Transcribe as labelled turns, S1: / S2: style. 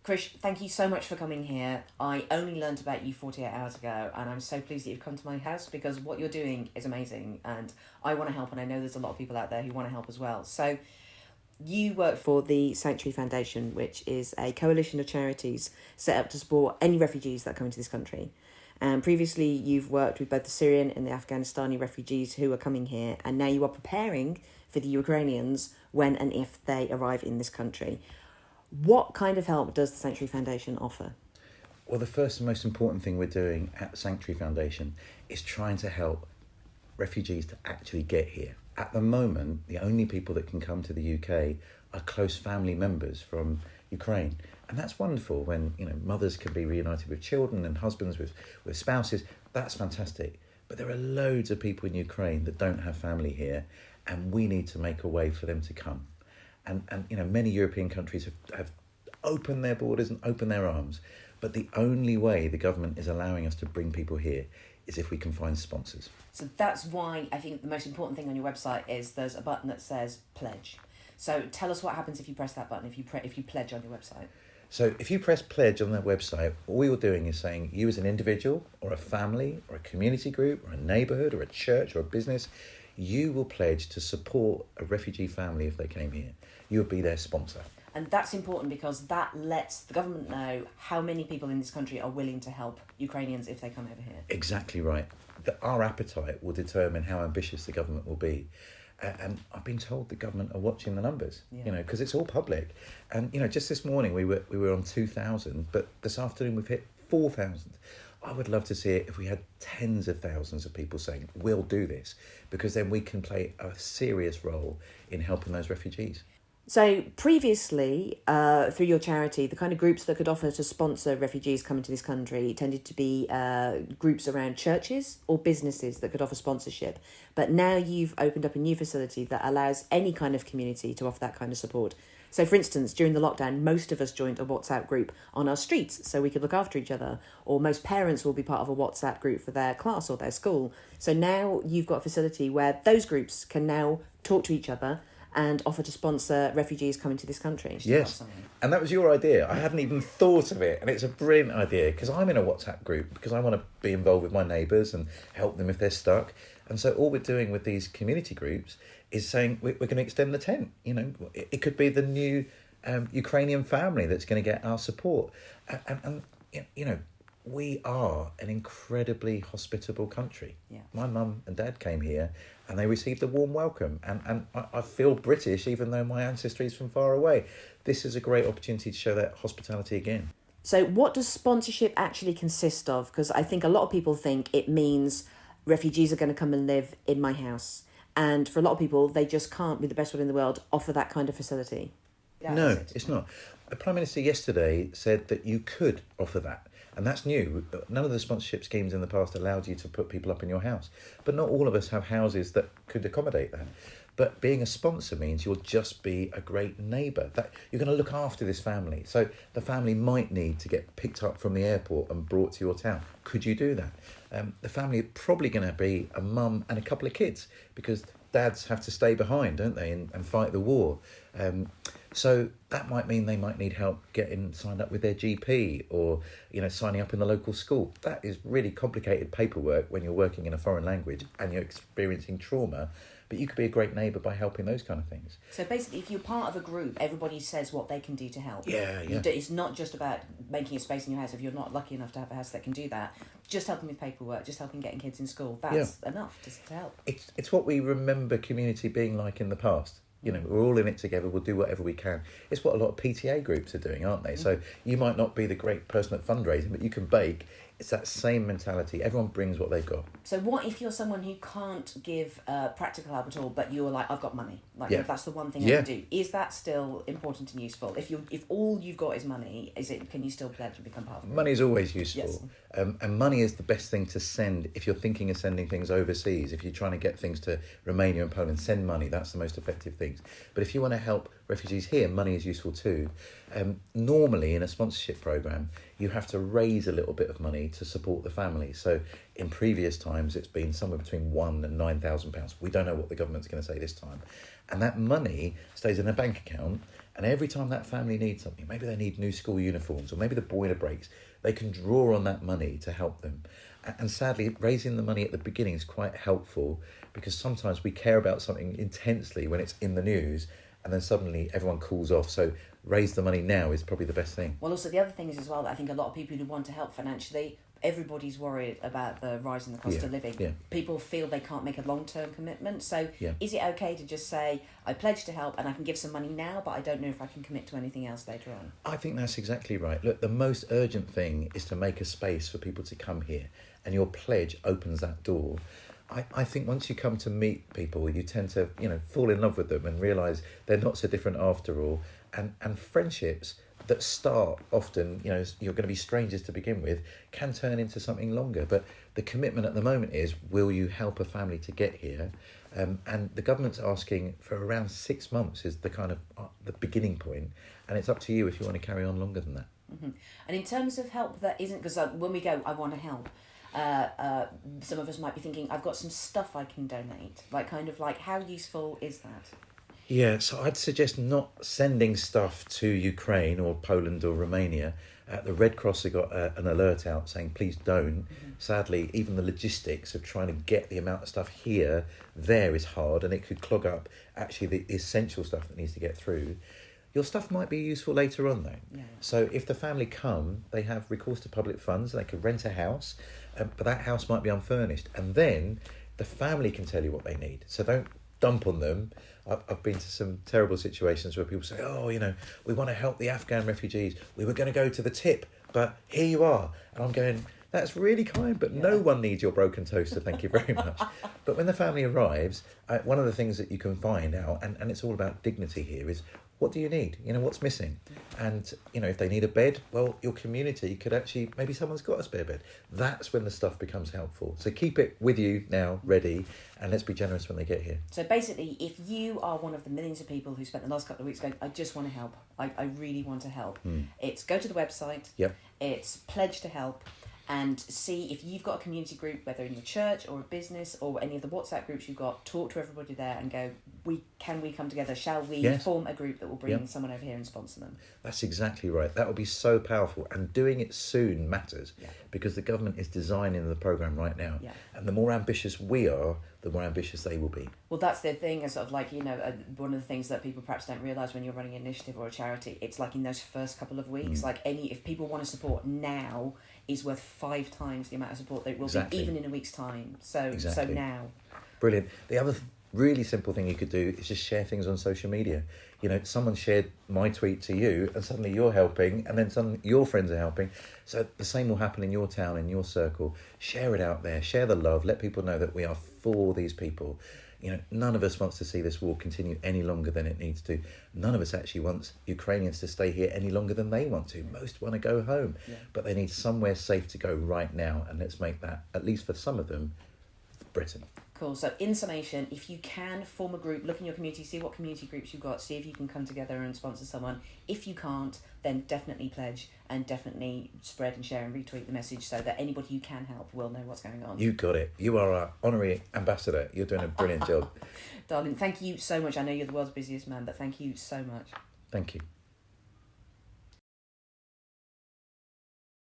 S1: Krish, thank you so much for coming here. I only learned about you 48 hours ago, and I'm so pleased that you've come to my house because what you're doing is amazing, and I want to help, and I know there's a lot of people out there who want to help as well. So you work for the Sanctuary Foundation, which is a coalition of charities set up to support any refugees that come into this country. And previously, you've worked with both the Syrian and the Afghanistani refugees who are coming here, and now you are preparing for the Ukrainians when and if they arrive in this country. What kind of help does the Sanctuary Foundation offer?
S2: Well, the first and most important thing we're doing at the Sanctuary Foundation is trying to help refugees to actually get here. At the moment, the only people that can come to the UK are close family members from Ukraine. And that's wonderful when, mothers can be reunited with children and husbands with spouses. That's fantastic. But there are loads of people in Ukraine that don't have family here, and we need to make a way for them to come. And many European countries have opened their borders and opened their arms. But the only way the government is allowing us to bring people here is if we can find sponsors.
S1: So that's why I think the most important thing on your website is there's a button that says pledge. So tell us what happens if you press that button, if you pledge on your website.
S2: So if you press pledge on that website, all you're doing is saying you as an individual or a family or a community group or a neighbourhood or a church or a business, you will pledge to support a refugee family if they came here. You would be their sponsor.
S1: And that's important because that lets the government know how many people in this country are willing to help Ukrainians if they come over here.
S2: Exactly right. Our appetite will determine how ambitious the government will be. And I've been told the government are watching the numbers, because it's all public. And, just this morning we were on 2,000, but this afternoon we've hit 4,000. I would love to see it if we had tens of thousands of people saying, we'll do this, because then we can play a serious role in helping those refugees.
S1: So previously, through your charity, the kind of groups that could offer to sponsor refugees coming to this country tended to be groups around churches or businesses that could offer sponsorship. But now you've opened up a new facility that allows any kind of community to offer that kind of support. So, for instance, during the lockdown, most of us joined a WhatsApp group on our streets so we could look after each other. Or most parents will be part of a WhatsApp group for their class or their school. So now you've got a facility where those groups can now talk to each other and offer to sponsor refugees coming to this country.
S2: Yes, and that was your idea. I hadn't even thought of it, and it's a brilliant idea because I'm in a WhatsApp group because I want to be involved with my neighbours and help them if they're stuck. And so all we're doing with these community groups is saying we're going to extend the tent. It could be the new Ukrainian family that's going to get our support. And we are an incredibly hospitable country.
S1: Yeah.
S2: My mum and dad came here and they received a warm welcome. And I feel British even though my ancestry is from far away. This is a great opportunity to show that hospitality again.
S1: So what does sponsorship actually consist of? Because I think a lot of people think it means refugees are going to come and live in my house. And for a lot of people, they just can't, with the best will in the world, offer that kind of facility.
S2: No, it's not. The Prime Minister yesterday said that you could offer that. And that's new. None of the sponsorship schemes in the past allowed you to put people up in your house. But not all of us have houses that could accommodate that. But being a sponsor means you'll just be a great neighbour. That you're going to look after this family. So the family might need to get picked up from the airport and brought to your town. Could you do that? The family are probably going to be a mum and a couple of kids because dads have to stay behind, don't they, and fight the war. So that might mean they might need help getting signed up with their GP or, signing up in the local school. That is really complicated paperwork when you're working in a foreign language and you're experiencing trauma. But you could be a great neighbour by helping those kind of things.
S1: So basically, if you're part of a group, everybody says what they can do to help.
S2: Yeah.
S1: It's not just about making a space in your house. If you're not lucky enough to have a house that can do that, just helping with paperwork, just helping getting kids in school, that's enough to help.
S2: It's what we remember community being like in the past. We're all in it together. We'll do whatever we can. It's what a lot of PTA groups are doing, aren't they? Mm. So you might not be the great person at fundraising, but you can bake. It's that same mentality. Everyone brings what they've got.
S1: So what if you're someone who can't give practical help at all, but you're like, I've got money. If that's the one thing I can do. Is that still important and useful? If all you've got is money, can you still pledge and become part of it?
S2: Money is always useful.
S1: Yes.
S2: And money is the best thing to send if you're thinking of sending things overseas. If you're trying to get things to Romania and Poland, send money. That's the most effective things. But if you want to help refugees here, money is useful too. Normally in a sponsorship programme, you have to raise a little bit of money to support the family. So in previous times, it's been somewhere between £1,000 and £9,000. We don't know what the government's going to say this time. And that money stays in a bank account And every time that family needs something, maybe they need new school uniforms or maybe the boiler breaks, they can draw on that money to help them. And sadly, raising the money at the beginning is quite helpful, because sometimes we care about something intensely when it's in the news and then suddenly everyone cools off. So raise the money now is probably the best thing.
S1: Well, also the other thing is as well that I think a lot of people who want to help financially, everybody's worried about the rise in the cost of living.
S2: Yeah.
S1: People feel they can't make a long-term commitment. So
S2: Yeah.
S1: is it okay to just say, I pledge to help and I can give some money now, but I don't know if I can commit to anything else later on?
S2: I think that's exactly right. Look, the most urgent thing is to make a space for people to come here, and your pledge opens that door. I think once you come to meet people, you tend to, fall in love with them and realise they're not so different after all. And friendships that start often, you're going to be strangers to begin with, can turn into something longer. But the commitment at the moment is, will you help a family to get here? And the government's asking for around 6 months is the kind of the beginning point, and it's up to you if you want to carry on longer than that.
S1: Mm-hmm. And in terms of help that isn't, because when we go, I want to help, some of us might be thinking, I've got some stuff I can donate. Like how useful is that?
S2: Yeah, so I'd suggest not sending stuff to Ukraine or Poland or Romania. The Red Cross have got an alert out saying, please don't. Mm-hmm. Sadly, even the logistics of trying to get the amount of stuff there is hard, and it could clog up actually the essential stuff that needs to get through. Your stuff might be useful later on, though.
S1: Yeah.
S2: So if the family come, they have recourse to public funds. They could rent a house, but that house might be unfurnished. And then the family can tell you what they need. So don't dump on them. I've been to some terrible situations where people say, we want to help the Afghan refugees. We were going to go to the tip, but here you are. And I'm going, that's really kind, but no one needs your broken toaster, thank you very much. But when the family arrives, one of the things that you can find out, and it's all about dignity here, is what do you need? What's missing? And, if they need a bed, well, your community could actually, maybe someone's got a spare bed. That's when the stuff becomes helpful. So keep it with you now, ready, and let's be generous when they get here.
S1: So basically, if you are one of the millions of people who spent the last couple of weeks going, I just want to help, I really want to help, it's go to the website, it's pledge to help, and see if you've got a community group, whether in your church or a business or any of the WhatsApp groups you've got, talk to everybody there and go, can we come together? Shall we form a group that will bring someone over here and sponsor them?
S2: That's exactly right. That will be so powerful. And doing it soon matters because the government is designing the programme right now. Yeah. And the more ambitious we are, the more ambitious they will be.
S1: Well, that's the thing, is sort of like, one of the things that people perhaps don't realise when you're running an initiative or a charity, it's like in those first couple of weeks, if people want to support now, is worth 5 times the amount of support that it will be even in a week's time. So now. Brilliant.
S2: The other really simple thing you could do is just share things on social media. Someone shared my tweet to you and suddenly you're helping, and then suddenly your friends are helping. So the same will happen in your town, in your circle. Share it out there, share the love, let people know that we are for these people. None of us wants to see this war continue any longer than it needs to. None of us actually wants Ukrainians to stay here any longer than they want to. Most want to go home, but they need somewhere safe to go right now. And let's make that, at least for some of them, Britain.
S1: Cool. So in summation, if you can form a group, look in your community, see what community groups you've got, see if you can come together and sponsor someone. If you can't, then definitely pledge and definitely spread and share and retweet the message so that anybody you can help will know what's going on.
S2: You got it. You are our honorary ambassador. You're doing a brilliant job.
S1: Darling, thank you so much. I know you're the world's busiest man, but thank you so much.
S2: Thank you.